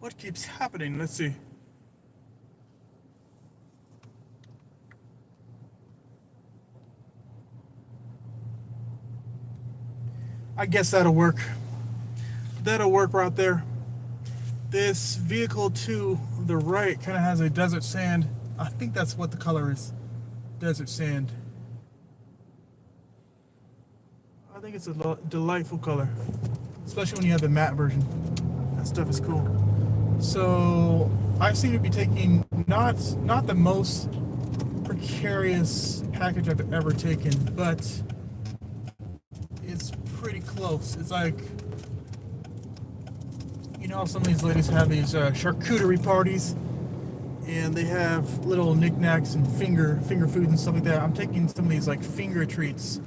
What keeps happening? Let's see. I guess that'll work. That'll work right there. This vehicle to the right kind of has a desert sand. I think that's what the color is. Desert sand. I think it's a delightful color, especially when you have the matte version. That stuff is cool. So I seem to be taking not the most precarious package I've ever taken, but it's pretty close. It's like, you know how some of these ladies have these charcuterie parties, and they have little knickknacks and finger food and stuff like that. I'm taking some of these like finger treats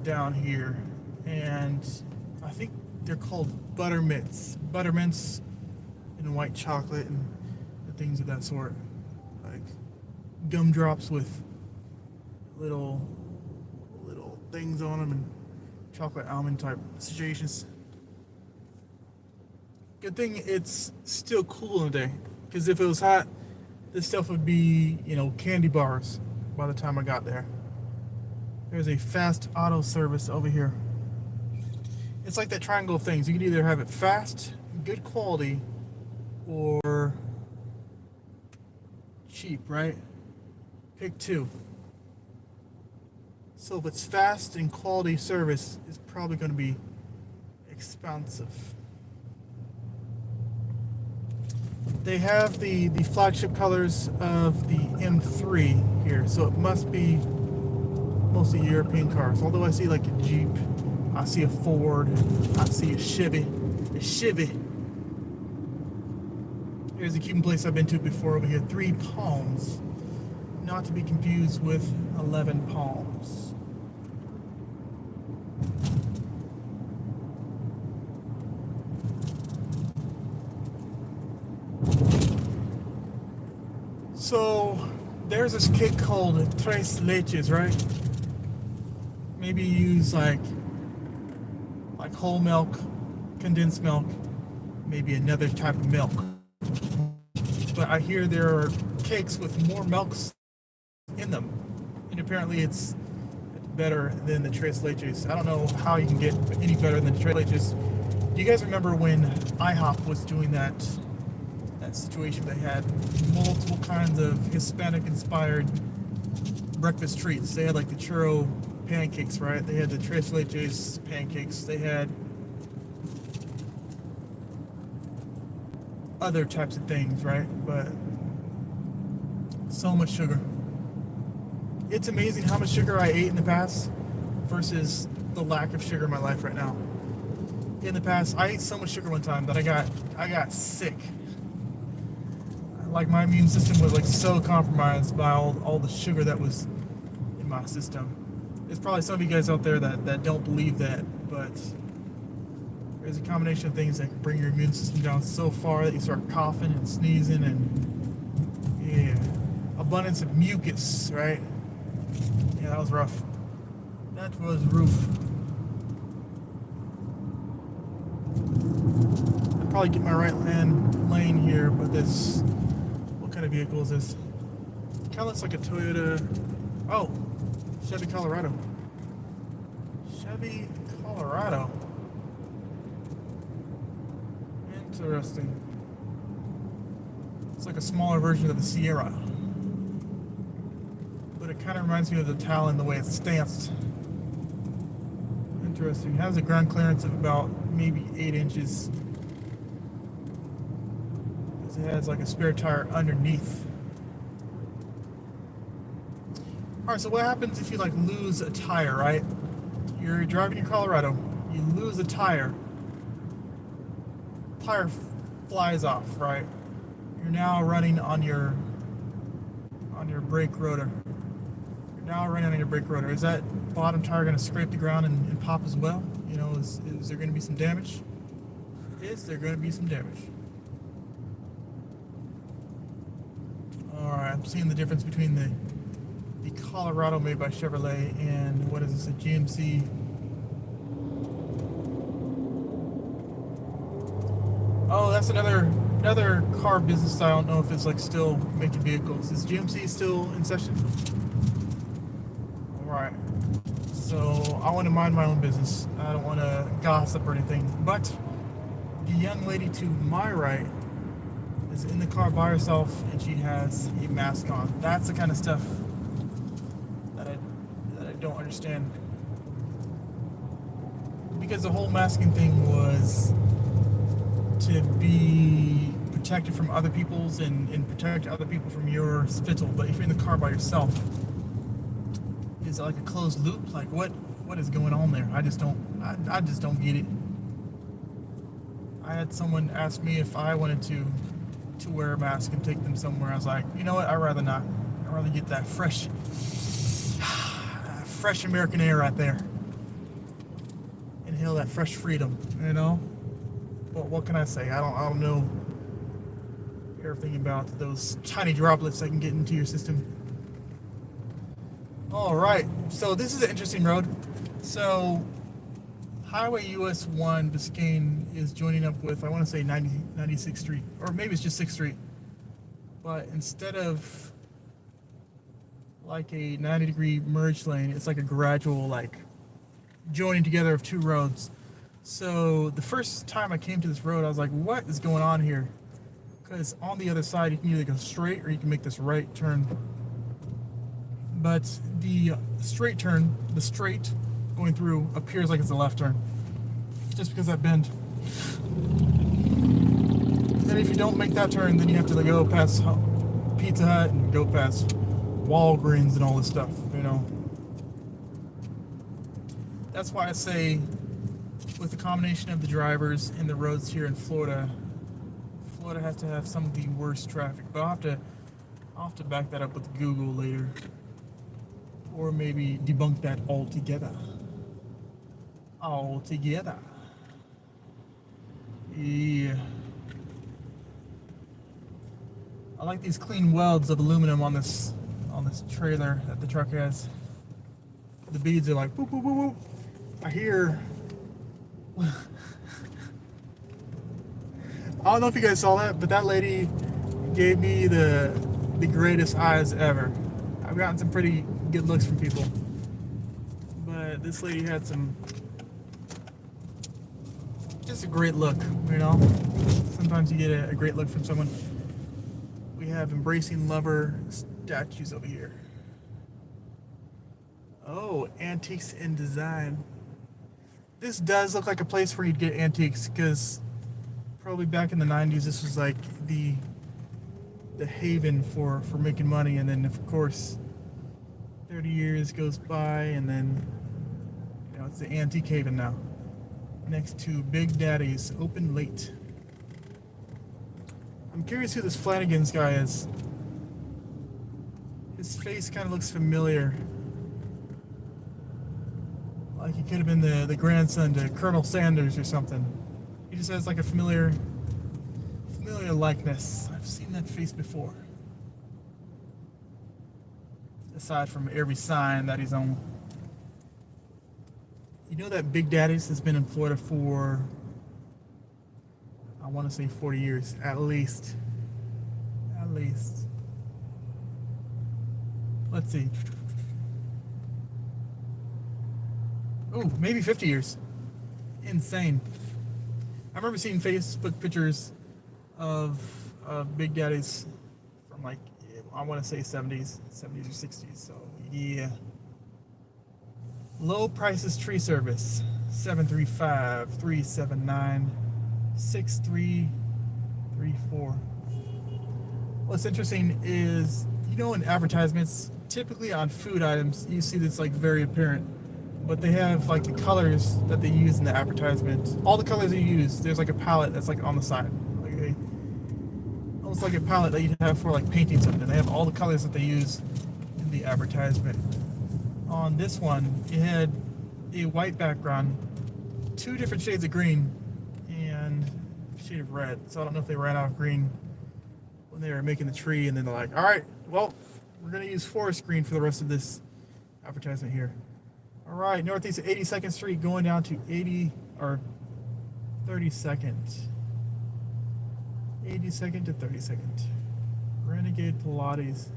down here, and I think they're called buttermints and white chocolate and things of that sort, like gumdrops with little things on them and chocolate almond type situations. Good thing it's still cool in the day, because if it was hot, this stuff would be, candy bars by the time I got there. There's a fast auto service over here. It's like that triangle of things. You can either have it fast, good quality, or cheap, right? Pick two. So if it's fast and quality service, it's probably going to be expensive. They have the flagship colors of the M3 here, so it must be mostly European cars. Although I see like a Jeep, I see a Ford, I see a Chevy. Here's a Cuban place I've been to before over here, 3 Palms. Not to be confused with 11 Palms. So there's this cake called Tres Leches, right? Maybe use like whole milk, condensed milk, maybe another type of milk. But I hear there are cakes with more milks in them, and apparently it's better than the Tres Leches. I don't know how you can get any better than the Tres Leches. Do you guys remember when IHOP was doing that situation? They had multiple kinds of Hispanic-inspired breakfast treats. They had like the churro pancakes, right? They had the Tres Leches pancakes. They had other types of things, right? But so much sugar. It's amazing how much sugar I ate in the past versus the lack of sugar in my life right now. In the past, I ate so much sugar one time that I got sick. Like my immune system was like so compromised by all the sugar that was in my system. There's probably some of you guys out there that don't believe that, but there's a combination of things that can bring your immune system down so far that you start coughing and sneezing and, yeah, abundance of mucus, right? Yeah, that was rough. That was rough. I'd probably get my right lane here, but this, what kind of vehicle is this? Kind of looks like a Toyota. Oh, Chevy Colorado. Chevy Colorado. Interesting. It's like a smaller version of the Sierra. But it kind of reminds me of the Talon, the way it's stanced. Interesting. It has a ground clearance of about maybe 8 inches. It has like a spare tire underneath. Alright, so what happens if you like lose a tire, right? You're driving your Colorado, you lose a tire. Tire flies off, right? You're now running on your brake rotor. You're now running on your brake rotor. Is that bottom tire going to scrape the ground and pop as well? Is there going to be some damage? Is there going to be some damage? Alright, I'm seeing the difference between the Colorado made by Chevrolet and what is this, a GMC Oh, that's another car business. I don't know if it's like still making vehicles. Is GMC still in session? All right. So I want to mind my own business. I don't want to gossip or anything. But the young lady to my right is in the car by herself, and she has a mask on. That's the kind of stuff that I don't understand. Because the whole masking thing was to be protected from other people's and protect other people from your spittle. But if you're in the car by yourself, is it like a closed loop? Like what is going on there? I just don't get it. I had someone ask me if I wanted to wear a mask and take them somewhere. I was like, you know what? I'd rather not. I'd rather get that fresh American air right there. Inhale that fresh freedom, you know? But what can I say? I don't know everything about those tiny droplets that can get into your system. All right, so this is an interesting road. So Highway US 1 Biscayne is joining up with, I want to say 96th Street, or maybe it's just 6th Street. But instead of like a 90-degree merge lane, it's like a gradual like joining together of two roads. So the first time I came to this road, I was like, what is going on here? Because on the other side, you can either go straight or you can make this right turn. But the straight turn, the straight going through appears like it's a left turn. Just because that bend. And if you don't make that turn, then you have to go past Pizza Hut and go past Walgreens and all this stuff, you know. That's why I say, with the combination of the drivers and the roads here in Florida, Florida has to have some of the worst traffic. But I'll have to back that up with Google later, or maybe debunk that altogether. Yeah. I like these clean welds of aluminum on this trailer that the truck has. The beads are like boop boop boop boop. I hear. I don't know if you guys saw that, but that lady gave me the greatest eyes ever. I've gotten some pretty good looks from people, but this lady had just a great look, you know. Sometimes you get a great look from someone. We have embracing lover statues over here. Oh, antiques in design. This does look like a place where you'd get antiques, because probably back in the 90s this was like the haven for making money. And then of course 30 years goes by, and then it's the antique haven now, next to Big Daddy's, open late. I'm curious who this Flanagan's guy is. His face kind of looks familiar, like he could have been the grandson to Colonel Sanders or something. He just has like a familiar likeness. I've seen that face before. Aside from every sign that he's on. You know that Big Daddy's has been in Florida for, I want to say 40 years, at least. Let's see. Oh, maybe 50 years. Insane. I remember seeing Facebook pictures of Big Daddy's from like, I want to say 70s or 60s. So yeah. Low prices tree service, 735-379-6334. What's interesting is, in advertisements, typically on food items, you see this like very apparent. But they have like the colors that they use in the advertisement. All the colors they use, there's like a palette that's like on the side. Like almost like a palette that you'd have for like painting something. They have all the colors that they use in the advertisement. On this one, it had a white background, 2 different shades of green, and a shade of red. So I don't know if they ran out of green when they were making the tree, and then they're like, all right, well, we're going to use forest green for the rest of this advertisement here. All right, northeast of 82nd Street, going down to 32nd. 80-second to 30-second. Renegade Pilates.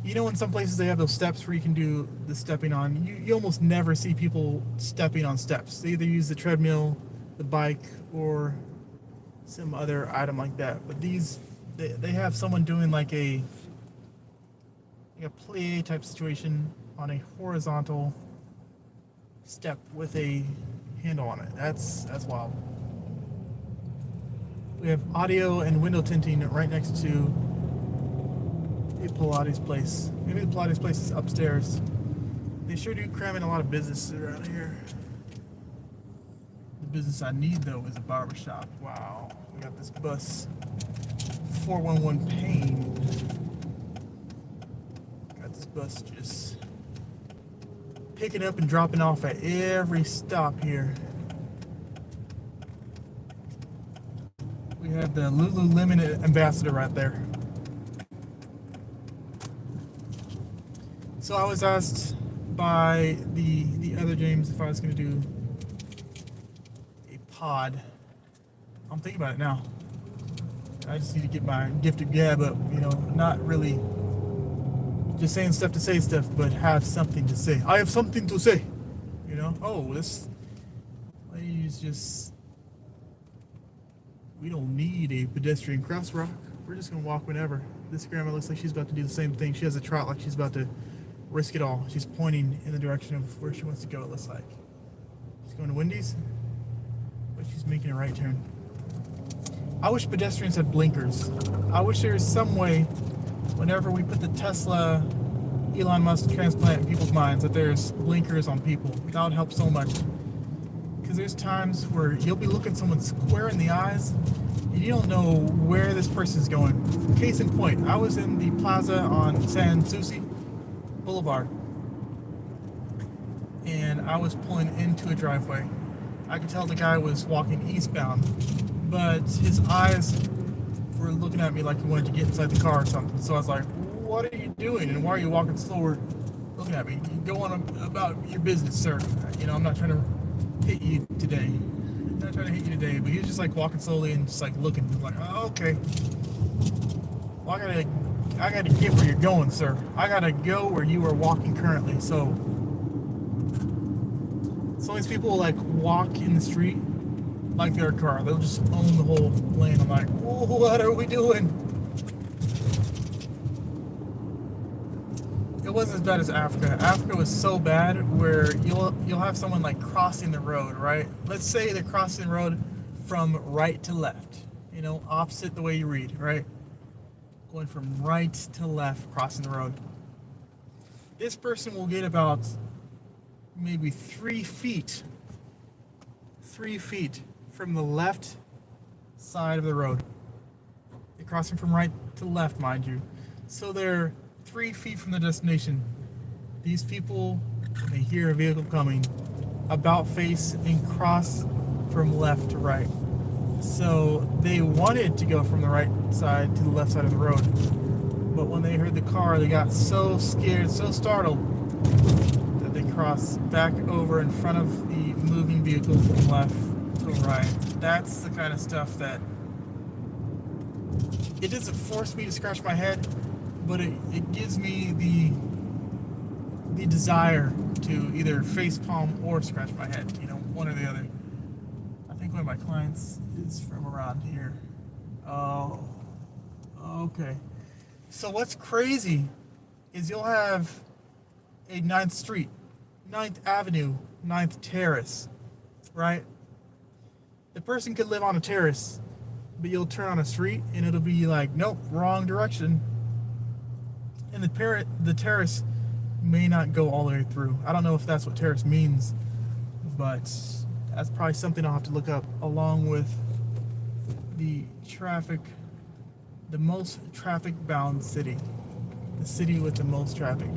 You know, in some places they have those steps where you can do the stepping on. You almost never see people stepping on steps. They either use the treadmill, the bike, or some other item like that. But these, they have someone doing like a plie type situation on a horizontal step with a handle on it. That's wild. We have audio and window tinting right next to a Pilates place. Maybe the Pilates place is upstairs. They sure do cram in a lot of business around here. The business I need though is a barbershop. Wow. We got this bus 411 pain. Got this bus just picking up and dropping off at every stop here. We have the Lululemon ambassador right there. So I was asked by the other James if I was going to do a pod. I'm thinking about it now. I just need to get my gift of gab up, you know, not really just saying stuff to say stuff, but have something to say. I have something to say, you know. Oh, this lady's just, we don't need a pedestrian crosswalk. We're just gonna walk whenever. This grandma looks like she's about to do the same thing. She has a trot like she's about to risk it all. She's pointing in the direction of where she wants to go, it looks like. She's going to Wendy's, but she's making a right turn. I wish pedestrians had blinkers. I wish there was some way, whenever we put the Tesla Elon Musk transplant in people's minds, that there's blinkers on people. That would help so much. Because there's times where you'll be looking someone square in the eyes and you don't know where this person's going. Case in point, I was in the plaza on San Souci Boulevard and I was pulling into a driveway. I could tell the guy was walking eastbound, but his eyes were looking at me like he wanted to get inside the car or something. So I was like, what are you doing and why are you walking slower looking at me? You go on about your business, sir. You know, I'm not trying to hit you today. I'm not trying to hit you today, but he was just like walking slowly and just like looking. Like, oh, okay. Well, I gotta get where you're going, sir. I gotta go where you are walking currently. So these people like walk in the street like their car. They'll just own the whole lane. I'm like, what are we doing? It wasn't as bad as Africa. Africa was so bad where you'll have someone like crossing the road, right? Let's say they're crossing the road from right to left, you know, opposite the way you read, right? Going from right to left, crossing the road. This person will get about maybe 3 feet from the left side of the road. They're crossing from right to left, mind you. So they're 3 feet from the destination. These people, when they hear a vehicle coming, about face and cross from left to right. So they wanted to go from the right side to the left side of the road. But when they heard the car, they got so scared, so startled, that they crossed back over in front of the moving vehicle from left to right. That's the kind of stuff that, it doesn't force me to scratch my head, but it gives me the desire to either face palm or scratch my head, you know, one or the other. I think one of my clients is from around here. Oh, okay. So what's crazy is you'll have a 9th Street, 9th Avenue, 9th Terrace, right? The person could live on a terrace, but you'll turn on a street and it'll be like, nope, wrong direction. And the terrace may not go all the way through. I don't know if that's what terrace means, but that's probably something I'll have to look up, along with the most traffic bound city. The city with the most traffic.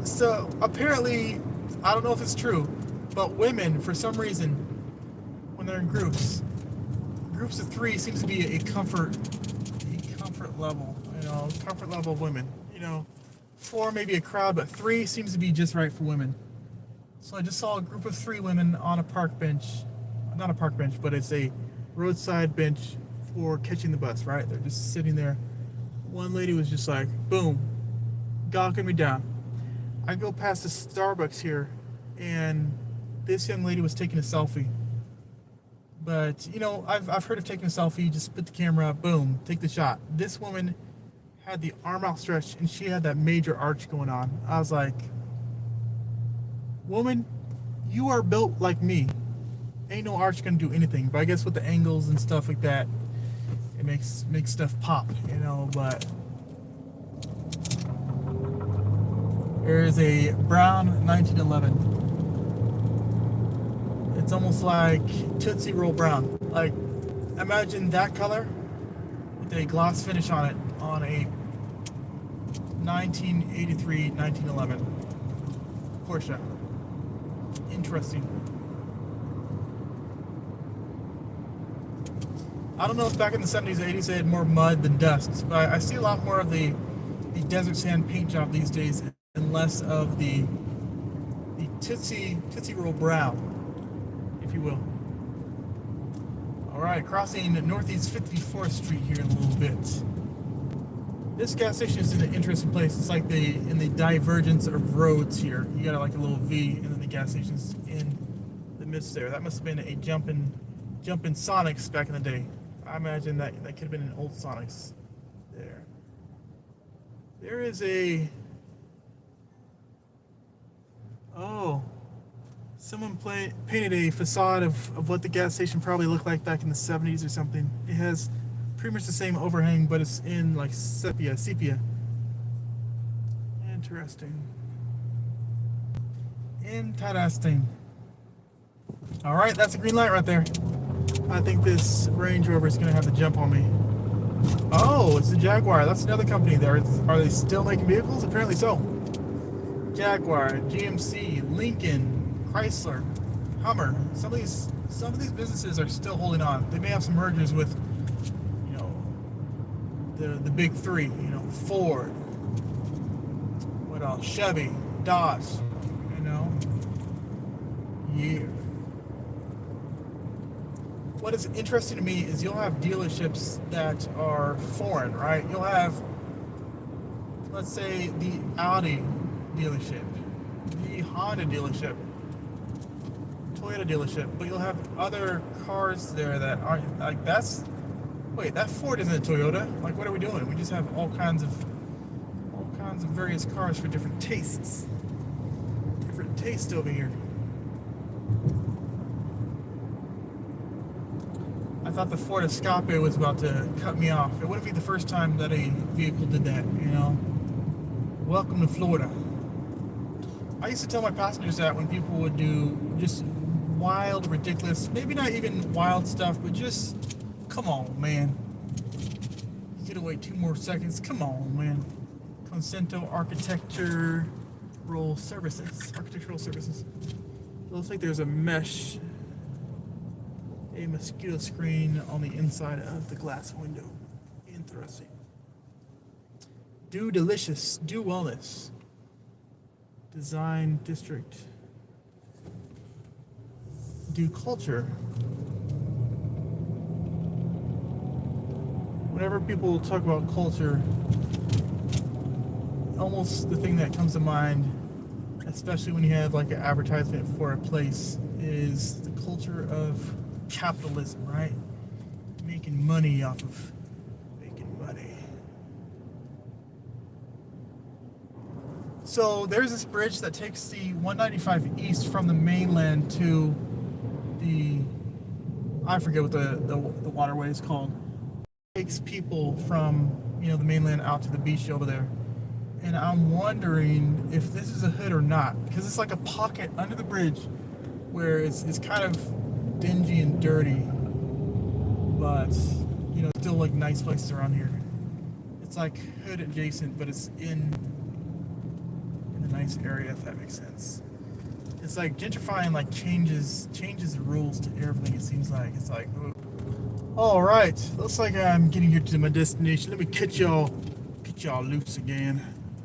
So apparently, I don't know if it's true, but women, for some reason, when they're in groups of 3 seems to be a comfort level. You know, comfort level of women. You know, 4 maybe a crowd, but 3 seems to be just right for women. So I just saw a group of 3 women on a park bench. Not a park bench, but it's a roadside bench for catching the bus, right? They're just sitting there. One lady was just like, boom, gawking me down. I go past the Starbucks here, and this young lady was taking a selfie. But, you know, I've heard of taking a selfie, just put the camera up, boom, take the shot. This woman had the arm outstretched, and she had that major arch going on. I was like, woman, you are built like me. Ain't no arch gonna do anything. But I guess with the angles and stuff like that, it makes stuff pop, you know. But there's a brown 1911. It's almost like Tootsie Roll brown. Like, imagine that color with a gloss finish on it on a 1983 1911 Porsche. Interesting. I don't know if back in the 70s, 80s they had more mud than dust, but I see a lot more of the desert sand paint job these days and less of the Tootsie Roll brown, if you will. Alright, crossing Northeast 54th Street here in a little bit. This gas station is in an interesting place. It's like in the divergence of roads here. You got like a little V, and then the gas station's in the midst there. That must have been a jumpin' Sonics back in the day. I imagine that could have been an old Sonics there. There is a... Oh. Someone painted a facade of what the gas station probably looked like back in the 70s or something. It has pretty much the same overhang, but it's in like sepia. Interesting. Alright, that's a green light right there. I think this Range Rover is going to have to jump on me. Oh, it's the Jaguar. That's another company there. Are they still making vehicles? Apparently so. Jaguar, GMC, Lincoln, Chrysler, Hummer. Some of these businesses are still holding on. They may have some mergers with, you know, the big 3. You know, Ford. What else? Chevy, Dodge. You know. Yeah. What is interesting to me is you'll have dealerships that are foreign, right? You'll have, let's say, the Audi dealership, the Honda dealership, Toyota dealership, but you'll have other cars there that aren't like wait, that Ford isn't a Toyota. Like, what are we doing? We just have all kinds of various cars for different tastes. Different taste over here. I thought the Ford Escape was about to cut me off. It wouldn't be the first time that a vehicle did that, you know. Welcome to Florida. I used to tell my passengers that when people would do just wild, ridiculous, maybe not even wild stuff, but just, come on, man. You gotta wait 2 more seconds. Come on, man. Consento Architectural Services. It looks like there's a mosquito screen on the inside of the glass window. Interesting. Do Delicious, Do Wellness. Design District. Do Culture. Whenever people talk about culture, almost the thing that comes to mind, especially when you have like an advertisement for a place, is the culture of capitalism, right? Making money off of making money. So there's this bridge that takes the 195 east from the mainland to the, I forget what the waterway is called. It takes people from, you know, the mainland out to the beach over there. And I'm wondering if this is a hood or not, because it's like a pocket under the bridge where it's kind of dingy and dirty, but you know, still like nice places around here. It's like hood adjacent, but it's in the nice area, if that makes sense. It's like gentrifying like changes the rules to everything. It seems like it's like, all right, looks like I'm getting here to my destination. Let me catch y'all y'all loose again.